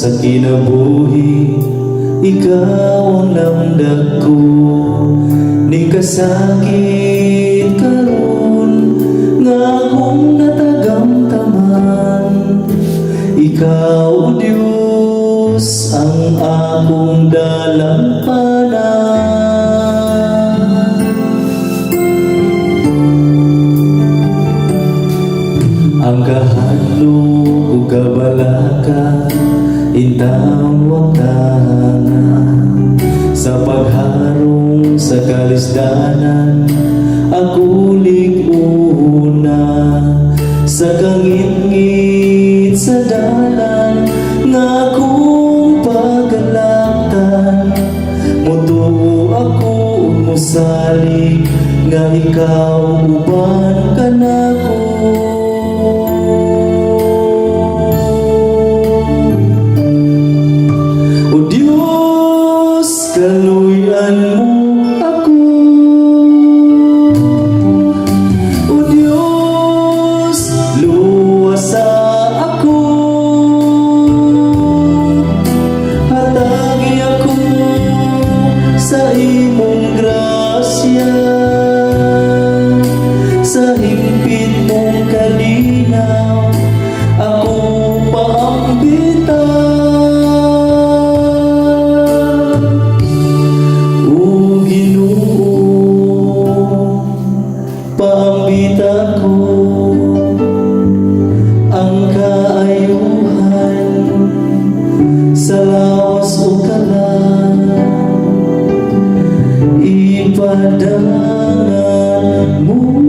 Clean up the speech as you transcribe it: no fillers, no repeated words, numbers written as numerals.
sa kinabuhi, ikaw ang lamdag ko. Ning kasakit karon nga akong natagamtaman, ikaw, O Diyos, ang akong dalampanan. Ang kahadlok o kabalaka, intawag tangan sa pagharong sa kalisdanan, ako liguna sa kangit-ngit sa dalan nga akong pagalaktan. Mutuo ako musalig nga ikaw uban ka nako. Kaluyan mo ako, O Diyos, luwasa ako. Hatagi ako sa imong grasya, sa higpit mong kalinaw, ako paambitan. Paambita ko ang kaayuhan sa lawas o kalan, ipadangan mo